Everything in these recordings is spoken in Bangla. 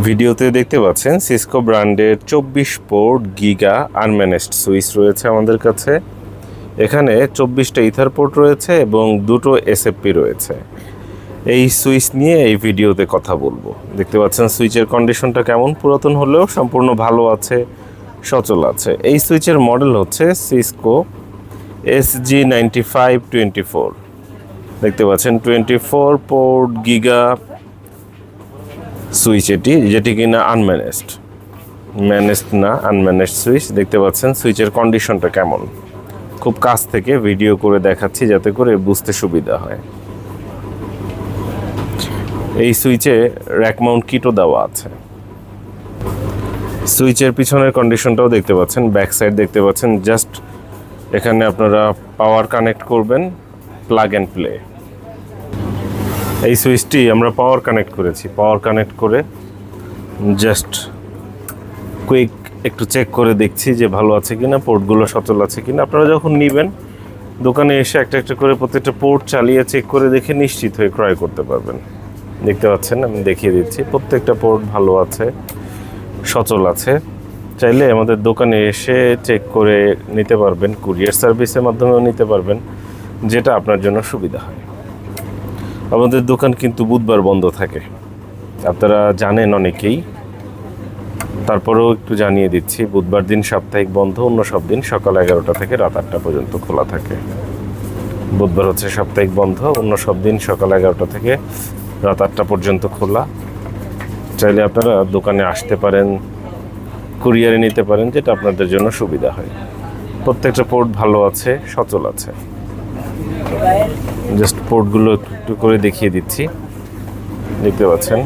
ভিডিওতে দেখতে পাচ্ছেন সিসকো ব্র্যান্ডের 24 পোর্ট গিগা আনম্যানেজড সুইচ রয়েছে আমাদের কাছে। এখানে 24টা ইথার পোর্ট রয়েছে এবং দুটো এসএফপি রয়েছে। এই সুইচ নিয়ে এই ভিডিওতে কথা বলবো। দেখতে পাচ্ছেন সুইচের কন্ডিশনটা কেমন, পুরাতন হলেও সম্পূর্ণ ভালো আছে, সচল আছে। এই সুইচের মডেল হচ্ছে সিসকো SG9524। দেখতে পাচ্ছেন 24 পোর্ট গিগা সুইচ যেটি কিনা ম্যানেজড না, আনম্যানেজড সুইচ। দেখতে পাচ্ছেন সুইচের কন্ডিশনটা কেমন, খুব কাছ থেকে ভিডিও করে দেখাচ্ছি যাতে করে বুঝতে সুবিধা হয়। এই সুইচে র্যাক মাউন্ট কিটও দেওয়া আছে। সুইচের পিছনের কন্ডিশনটাও দেখতে পাচ্ছেন, ব্যাক সাইড দেখতে পাচ্ছেন। জাস্ট এখানে আপনারা পাওয়ার কানেক্ট করবেন, প্লাগ অ্যান্ড প্লে। এই সুইচটি আমরা পাওয়ার কানেক্ট করেছি। পাওয়ার কানেক্ট করে জাস্ট কুইক একটু চেক করে দেখছি যে ভালো আছে কিনা, পোর্টগুলো সচল আছে কিনা। আপনারা যখন নেবেন দোকানে এসে একটা একটা করে প্রত্যেকটা পোর্ট চালিয়ে চেক করে দেখে নিশ্চিত হয়ে ক্রয় করতে পারবেন। দেখতে পাচ্ছেন, আমি দেখিয়ে দিচ্ছি, প্রত্যেকটা পোর্ট ভালো আছে, সচল আছে। চাইলে আমাদের দোকানে এসে চেক করে নিতে পারবেন, কুরিয়ার সার্ভিসের মাধ্যমেও নিতে পারবেন, যেটা আপনার জন্য সুবিধা হয়। আমাদের দোকান কিন্তু বুধবার বন্ধ থাকে, আপনারা জানেন অনেকেই, তারপরেও একটু জানিয়ে দিচ্ছি। বুধবার দিন সাপ্তাহিক বন্ধ, অন্য সব দিন সকাল 11টা থেকে রাত 8টা পর্যন্ত খোলা থাকে। বুধবার হচ্ছে সাপ্তাহিক বন্ধ, অন্য সব দিন সকাল 11টা থেকে রাত 8টা পর্যন্ত খোলা। চাইলে আপনারা দোকানে আসতে পারেন, কুরিয়ারে নিতে পারেন, যেটা আপনাদের জন্য সুবিধা হয়। প্রত্যেকটা পোর্ট ভালো আছে, সচল আছে। জাস্ট পোর্টগুলো একটু করে দেখিয়ে দিচ্ছি। দেখতে পাচ্ছেন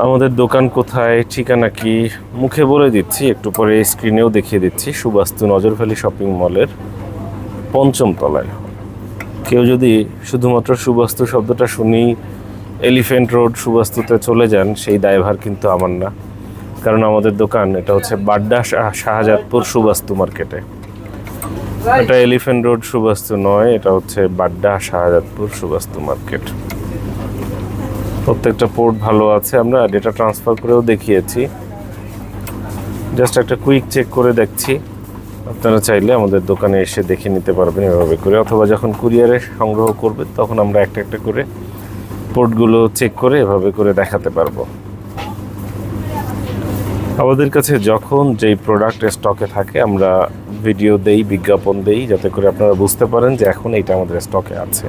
আমাদের দোকান কোথায়, ঠিকানা কি মুখে বলে দিচ্ছি, একটু পরে স্ক্রিনেও দেখিয়ে দিচ্ছি। সুবাস্তু নজরভ্যালি শপিং মলের 5ম তলায়। কেউ যদি শুধুমাত্র সুবাস্তু শব্দটা শুনি এলিফ্যান্ট রোড সুবাস্তুতে চলে যান, সেই দায়ভার কিন্তু আমার না। কারণ আমাদের দোকান এটা হচ্ছে বাড্ডা শাহজাদপুর সুবাস্তু মার্কেটে। এটা এলিফ্যান্ট রোড সুবাস্তু নয়, এটা হচ্ছে বাড্ডা শাহজাদপুর সুবাস্তু মার্কেট। প্রত্যেকটা পোর্ট ভালো আছে, আমরা ডেটা ট্রান্সফার করেও দেখিয়েছি। জাস্ট একটা কুইক চেক করে দেখছি। আপনারা চাইলে আমাদের দোকানে এসে দেখে নিতে পারবেন এভাবে করে, অথবা যখন কুরিয়ারে সংগ্রহ করবে তখন আমরা একটা একটা করে পোর্টগুলো চেক করে এভাবে করে দেখাতে পারবো। আমাদের কাছে যখন যেই প্রোডাক্ট স্টকে থাকে আমরা ভিডিও দেই, বিজ্ঞাপন দেই, যাতে করে আপনারা বুঝতে পারেন যে এখন এইটা আমাদের স্টকে আছে।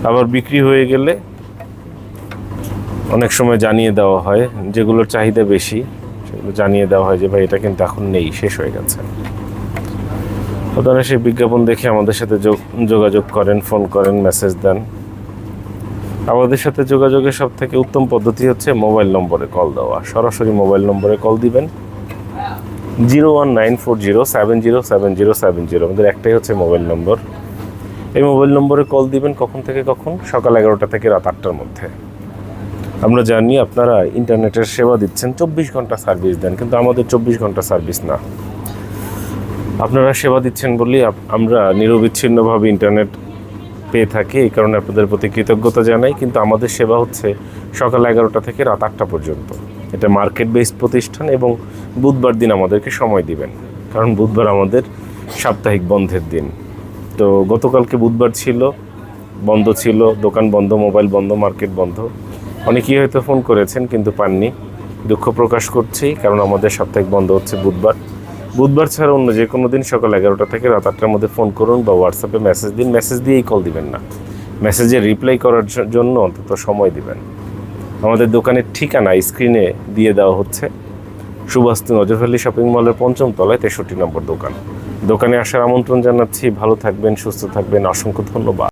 আবার বিক্রি হয়ে গেলে অনেক সময় জানিয়ে দেওয়া হয়, যেগুলোর চাহিদা বেশি সেগুলো জানিয়ে দেওয়া হয় যে ভাই এটা কিন্তু এখন নেই, শেষ হয়ে গেছে। আপনারা সেই বিজ্ঞাপন দেখে আমাদের সাথে যোগাযোগ করেন, ফোন করেন, মেসেজ দেন। আমাদের সাথে যোগাযোগের সব থেকে উত্তম পদ্ধতি হচ্ছে মোবাইল নম্বরে কল দেওয়া। সরাসরি মোবাইল নম্বরে কল দিবেন 01940707070। আমাদের একটাই হচ্ছে মোবাইল নম্বর। এই মোবাইল নম্বরে কল দিবেন কখন থেকে কখন? সকাল 11টা থেকে রাত 8টার মধ্যে। আমরা জানি আপনারা ইন্টারনেটের সেবা দিচ্ছেন, 24 ঘন্টা সার্ভিস দেন, কিন্তু আমাদের 24 ঘন্টা সার্ভিস না। আপনারা সেবা দিচ্ছেন বলেই আমরা নিরবিচ্ছিন্নভাবে ইন্টারনেট পেয়ে থাকি, এই কারণে আপনাদের প্রতি কৃতজ্ঞতা জানাই। কিন্তু আমাদের সেবা হচ্ছে সকাল 11টা থেকে রাত 8টা পর্যন্ত। এটা মার্কেট বেসড প্রতিষ্ঠান এবং বুধবার দিন আমাদেরকে সময় দিবেন, কারণ বুধবার আমাদের সাপ্তাহিক বন্ধের দিন। তো গতকালকে বুধবার ছিল, বন্ধ ছিল, দোকান বন্ধ, মোবাইল বন্ধ, মার্কেট বন্ধ। অনেকেই হয়তো ফোন করেছেন কিন্তু পাননি, দুঃখ প্রকাশ করছি, কারণ আমাদের সাপ্তাহিক বন্ধ হচ্ছে বুধবার। বুধবার ছাড়া অন্য যে কোনো দিন সকাল 11টা থেকে রাত 8টার মধ্যে ফোন করুন বা হোয়াটসঅ্যাপে মেসেজ দিন। মেসেজ দিয়েই কল দিবেন না, মেসেজে রিপ্লাই করার জন্য অন্তত সময় দিবেন। আমাদের দোকানের ঠিকানা স্ক্রিনে দিয়ে দেওয়া হচ্ছে। সুবাস্তু নজরভ্যালি শপিং মলের 5ম তলায় 63 নম্বর দোকান। দোকানে আসার আমন্ত্রণ জানাচ্ছি। ভালো থাকবেন, সুস্থ থাকবেন, অসংখ্য ধন্যবাদ।